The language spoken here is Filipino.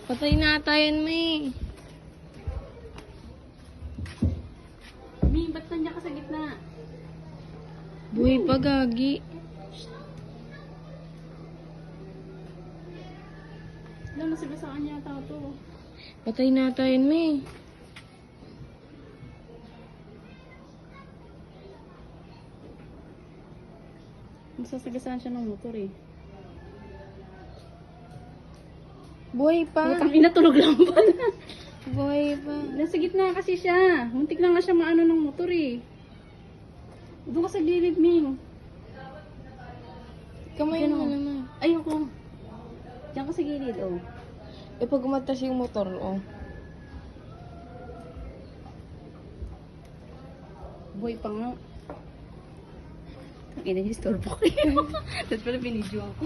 Patay na tayo, May. Mi, ba't nandiyan ka sa gitna? Buhay pa, gagi. Wala, nasibasaan niya ata to. Patay na tayo, May. Masasagasaan siya ng motor eh. Buhay pa. Putang ina, tulog lang pala. Buhay pa. Nasa gitna kasi siya. Muntik na nga siya maano ng motor eh. Doon ka sa gilid, Ming. Kamay Diyan, mo oh. naman. Ayoko. Diyan ka sa gilid, oh. Eh, pag umatas yung motor, oh. Boy pa nga. Ang ina niya, store po kayo. Tapos pala binidyo ako.